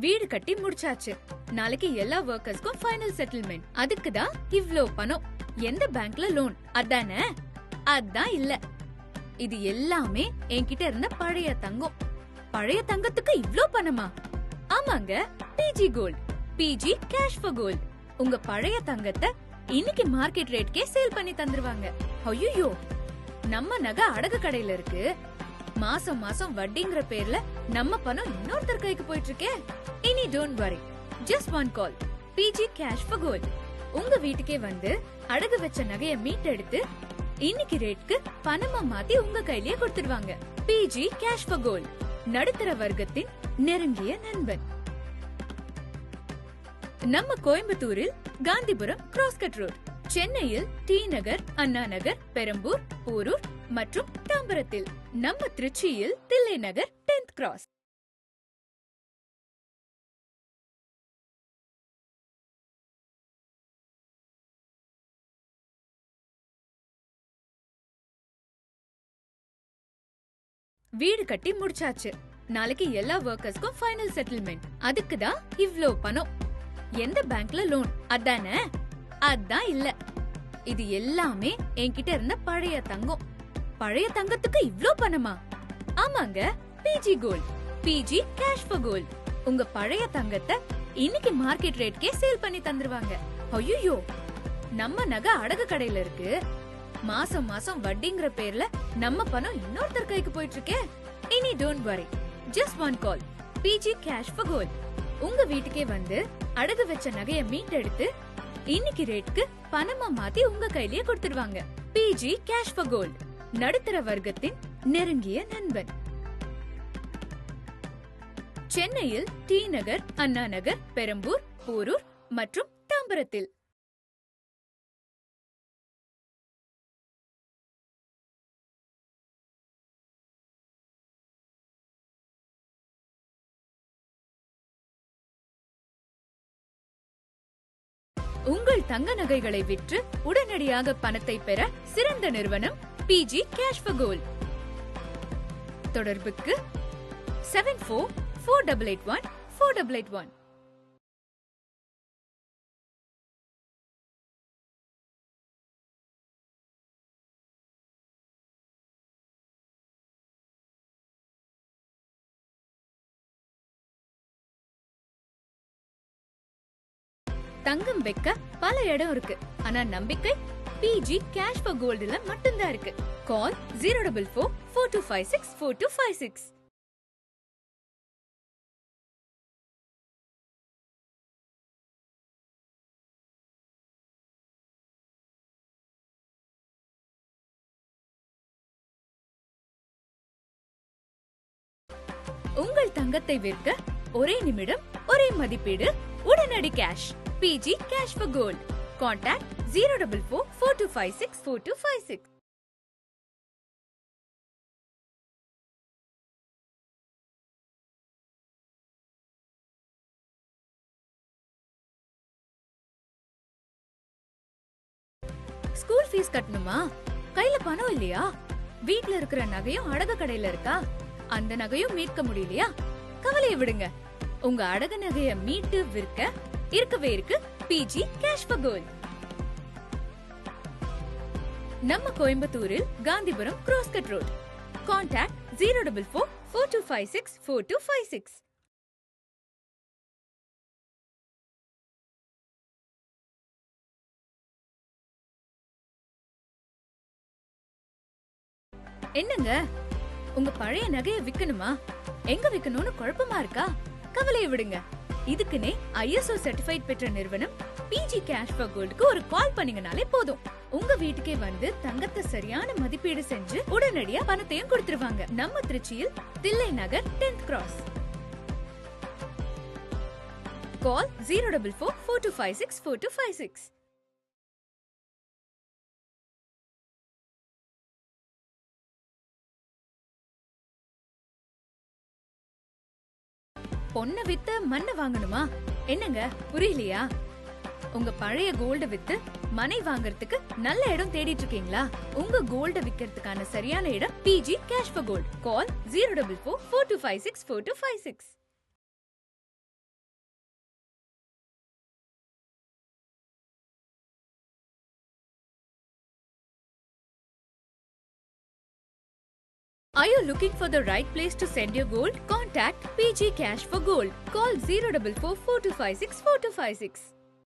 வீடு கட்டி முடிச்சாச்சு. நாளைக்கு எல்லா வர்க்கர்ஸ்க்கும் ஃபைனல் செட்டில்மெண்ட். அதுக்கு தான் இவ்ளோ பணம். எந்த பேங்க்ல லோன்? அதானே? அதான் இல்ல. இது எல்லாமே என்கிட்ட இருந்த பழைய தங்கம். பழைய தங்கத்துக்கு இவ்ளோ பணமா? ஆமாங்க, BG gold. BG cash for gold. உங்க பழைய தங்கத்தை இன்னைக்கு மார்க்கெட் ரேட்கே சேல் பண்ணி தந்துருவாங்க. ஐயோ, நம்ம நகை அடகு கடையில இருக்கு. மாசம் மாசம் வட்டிங்கிற பேர்ல நம்ம பணம் இன்னொருத்தர் கைக்கு போயிட்டு இருக்கே. இனி don't worry, just one call. BG cash for gold. உங்க வீட்டுக்கே வந்து அடகு வச்ச நகைய மீட்டெடுத்து இன்னைக்கு ரேட்க்கு பணமா மாத்தி உங்க கையிலேயே கொடுத்துடுவாங்க. பிஜி கேஷ் ஃபார் கோல்ட், நடுத்தர வர்க்கத்தின் நெருங்கிய நண்பன். நம்ம கோயம்புத்தூரில் காந்திபுரம் கிராஸ்கட் ரோட், சென்னையில் டி நகர், அண்ணா நகர், பெரம்பூர், போரூர் மற்றும் தாம்பரத்தில், நம்ம திருச்சியில் தில்லை நகர் 10th கிராஸ். வீடு கட்டி முடிச்சாச்சு. நாளைக்கு எல்லா வர்க்கர்ஸ்க்கும் ஃபைனல் செட்டில்மெண்ட். அதுக்கு தான் இவ்ளோ பணம். எந்த பேங்க்ல லோன்? அதானே? அதான் இல்ல. இது எல்லாமே என்கிட்ட இருந்த பழைய தங்கம். பழைய தங்கத்துக்கு இவ்ளோ பணமா? ஆமாங்க, BG gold. BG cash for gold. உங்க பழைய தங்கத்தை இன்னைக்கு மார்க்கெட் ரேட்கே சேல் பண்ணி தந்துருவாங்க. ஐயோ, நம்ம நகை அடகு கடையில இருக்கு. மாசம் மாசம் வட்டிங்கிற பேர்ல நம்ம பணம் இன்னொருத்தர் கைக்கு போயிட்டு இருக்கே. இனி don't worry, just one call. BG cash for gold. உங்க வீட்டுக்கே வந்து அடகு வச்ச நகைய மீட்டெடுத்து இன்னைக்கு ரேட்க்கு பணமா மாத்தி உங்க கையிலேயே கொடுத்துடுவாங்க. பிஜி கேஷ் ஃபார் கோல்ட், நடுத்தர வர்க்கத்தின் நெருங்கிய நண்பன். சென்னையில் டி நகர், அண்ணா நகர், பெரம்பூர், போரூர் மற்றும் தாம்பரத்தில். உங்கள் தங்க நகைகளை விற்று உடனடியாக பணத்தை பெற சிறந்த நிறுவனம் பிஜி கேஷ் ஃபார் கோல்ட். தொடர்புக்கு 7448814881. தங்கம் வைக்க பல இடம் இருக்கு. ஆனா நம்பிக்கை பிஜி கேஷ் ஃபார் கோல்டுல மட்டும்தான் இருக்கு. கால் 04442564256. உங்கள் தங்கத்தை விற்க ஒரே நிமிடம், ஒரே மதிப்பீடு, உடனடி cash. PG Cash for Gold. Contact 04442564256. School fees கட்டணுமா? கையில பணம் இல்லையா? வீட்ல இருக்கிற நகையும் அடகு கடையில இருக்கா? அந்த நகையும் மீட்க முடியலையா? கவலையை விடுங்க. உங்க அடகு நகைய மீட்டு விற்க இருக்கவே இருக்கு பிஜி கேஷ் ஃபார் கோல்ட். நம்ம கோயம்புத்தூரில் காந்திபுரம் கிராஸ்கட் ரோட். கான்டாக்ட் 04442564256. என்னங்க, உங்க பழைய நகையை விக்கணுமா? எங்க விக்கணும்னு குழப்பமா இருக்கா? கவலையை விடுங்க. இதுக்குனே ISO சர்டிஃபைட் பெற்ற நிறுவனம் பிஜி கேஷ் ஃபார் கோல்டுக்கு ஒரு கால் பண்ணீங்கனாலே போதும். உங்க வீட்டுக்கே வந்து தங்கத்தை சரியான மதிப்பீடு செஞ்சு உடனடியா பணத்தையும் கொடுத்துருவாங்க. நம்ம திருச்சியில் தில்லை நகர் 10th கிராஸ். கால் 04442564256. பொண்ண வித்து மண்ண வாங்கணுமா? என்னங்க புரியலையா? உங்க பழைய கோல்ட வித்து மனை வாங்குறதுக்கு நல்ல இடம் தேடிட்டு இருக்கீங்களா? உங்க கோல்ட விக்கிறதுக்கான சரியான இடம் BG cash for gold. Call 04442564256. Are you looking for the right place to send your gold? Contact PG Cash for Gold. Call 044 4256 4256.